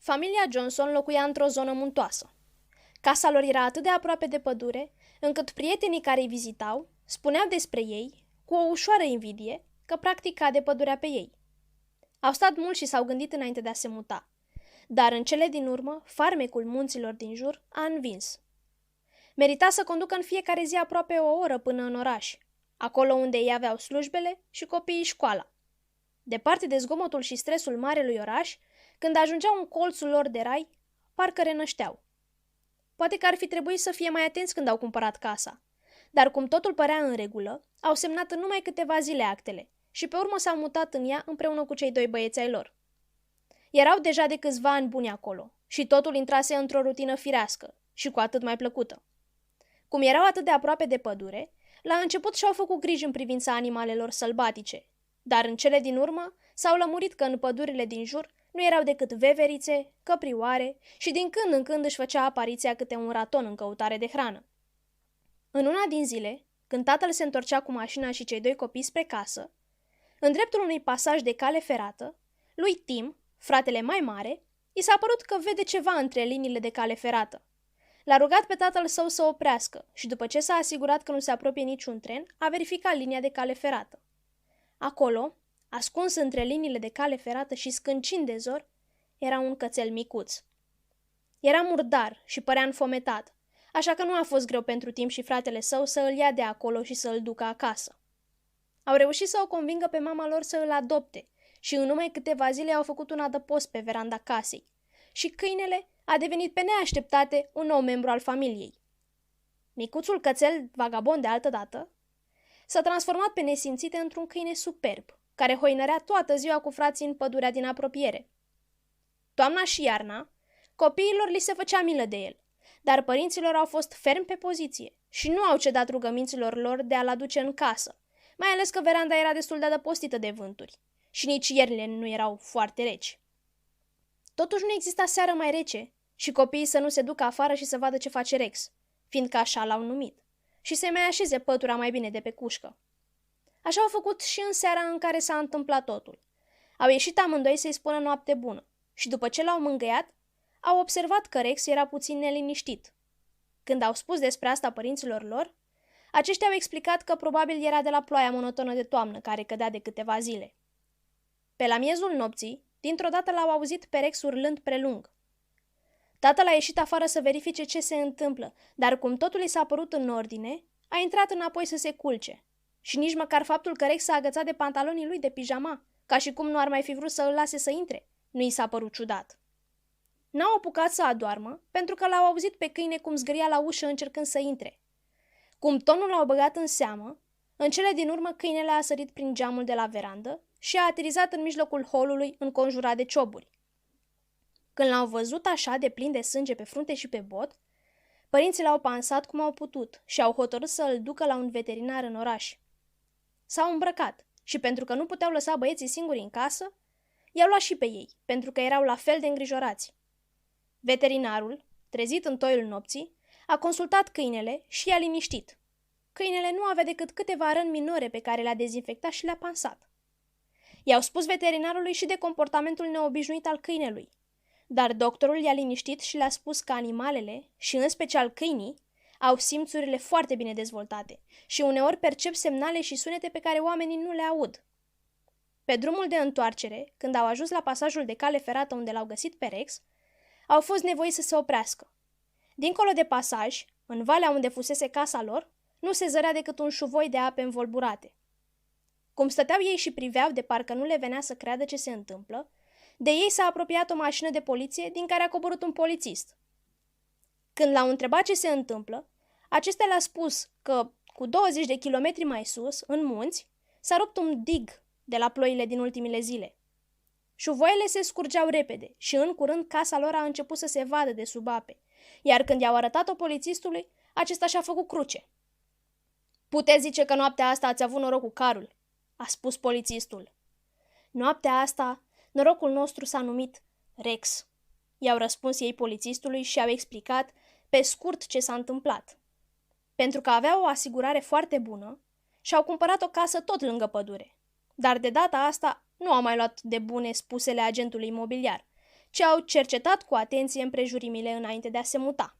Familia Johnson locuia într-o zonă muntoasă. Casa lor era atât de aproape de pădure, încât prietenii care îi vizitau spuneau despre ei, cu o ușoară invidie, că practic cade pădurea pe ei. Au stat mult și s-au gândit înainte de a se muta, dar în cele din urmă, farmecul munților din jur a învins. Merita să conducă în fiecare zi aproape o oră până în oraș, acolo unde ei aveau slujbele și copiii școala. Departe de zgomotul și stresul marelui oraș, când ajungeau în colțul lor de rai, parcă renășteau. Poate că ar fi trebuit să fie mai atenți când au cumpărat casa, dar cum totul părea în regulă, au semnat în numai câteva zile actele și pe urmă s-au mutat în ea împreună cu cei doi băieți ai lor. Erau deja de câțiva ani buni acolo și totul intrase într-o rutină firească și cu atât mai plăcută. Cum erau atât de aproape de pădure, la început și-au făcut griji în privința animalelor sălbatice, dar în cele din urmă s-au lămurit că în pădurile din jur nu erau decât veverițe, căprioare și din când în când își făcea apariția câte un raton în căutare de hrană. În una din zile, când tatăl se întorcea cu mașina și cei doi copii spre casă, în dreptul unui pasaj de cale ferată, lui Tim, fratele mai mare, i s-a părut că vede ceva între liniile de cale ferată. L-a rugat pe tatăl său să oprească și după ce s-a asigurat că nu se apropie niciun tren, a verificat linia de cale ferată. Acolo, ascuns între liniile de cale ferată și scâncind de zor, era un cățel micuț. Era murdar și părea înfometat, așa că nu a fost greu pentru Tim și fratele său să îl ia de acolo și să îl ducă acasă. Au reușit să o convingă pe mama lor să îl adopte și în numai câteva zile au făcut un adăpost pe veranda casei și câinele a devenit pe neașteptate un nou membru al familiei. Micuțul cățel, vagabond de altădată, s-a transformat pe nesimțite într-un câine superb, care hoinărea toată ziua cu frații în pădurea din apropiere. Toamna și iarna, copiilor li se făcea milă de el, dar părinților au fost fermi pe poziție și nu au cedat rugăminților lor de a-l aduce în casă, mai ales că veranda era destul de adăpostită de vânturi și nici iernile nu erau foarte reci. Totuși nu exista seară mai rece și copiii să nu se ducă afară și să vadă ce face Rex, fiindcă așa l-au numit, și să-i mai așeze pătura mai bine de pe cușcă. Așa au făcut și în seara în care s-a întâmplat totul. Au ieșit amândoi să-i spună noapte bună și după ce l-au mângâiat, au observat că Rex era puțin neliniștit. Când au spus despre asta părinților lor, aceștia au explicat că probabil era de la ploaia monotonă de toamnă care cădea de câteva zile. Pe la miezul nopții, dintr-o dată l-au auzit pe Rex urlând prelung. Tatăl a ieșit afară să verifice ce se întâmplă, dar cum totul i s-a părut în ordine, a intrat înapoi să se culce. Și nici măcar faptul că Rex s-a agățat de pantalonii lui de pijama, ca și cum nu ar mai fi vrut să îl lase să intre, nu i s-a părut ciudat. N-au apucat să adoarmă, pentru că l-au auzit pe câine cum zgâria la ușă încercând să intre. Cum tonul l-au băgat în seamă, în cele din urmă câinele a sărit prin geamul de la verandă și a aterizat în mijlocul holului înconjurat de cioburi. Când l-au văzut așa de plin de sânge pe frunte și pe bot, părinții l-au pansat cum au putut și au hotărât să îl ducă la un veterinar în oraș. S-au îmbrăcat și pentru că nu puteau lăsa băieții singuri în casă, i-au luat și pe ei, pentru că erau la fel de îngrijorați. Veterinarul, trezit în toiul nopții, a consultat câinele și i-a liniștit. Câinele nu avea decât câteva răni minore pe care le-a dezinfectat și le-a pansat. I-au spus veterinarului și de comportamentul neobișnuit al câinelui, dar doctorul i-a liniștit și le-a spus că animalele, și în special câinii, au simțurile foarte bine dezvoltate și uneori percep semnale și sunete pe care oamenii nu le aud. Pe drumul de întoarcere, când au ajuns la pasajul de cale ferată unde l-au găsit pe Rex, au fost nevoiți să se oprească. Dincolo de pasaj, în valea unde fusese casa lor, nu se zărea decât un șuvoi de ape învolburate. Cum stăteau ei și priveau de parcă nu le venea să creadă ce se întâmplă, de ei s-a apropiat o mașină de poliție din care a coborât un polițist. Când l-au întrebat ce se întâmplă, acesta le-a spus că, cu 20 de kilometri mai sus, în munți, s-a rupt un dig de la ploile din ultimile zile. Șuvoaiele se scurgeau repede și în curând casa lor a început să se vadă de sub ape, iar când i-au arătat-o polițistului, acesta și-a făcut cruce. "Puteți zice că noaptea asta ați avut noroc cu carul," a spus polițistul. "Noaptea asta, norocul nostru s-a numit Rex," i-au răspuns ei polițistului și au explicat pe scurt ce s-a întâmplat. Pentru că aveau o asigurare foarte bună, și-au cumpărat o casă tot lângă pădure. Dar de data asta nu au mai luat de bune spusele agentului imobiliar, ci au cercetat cu atenție împrejurimile înainte de a se muta.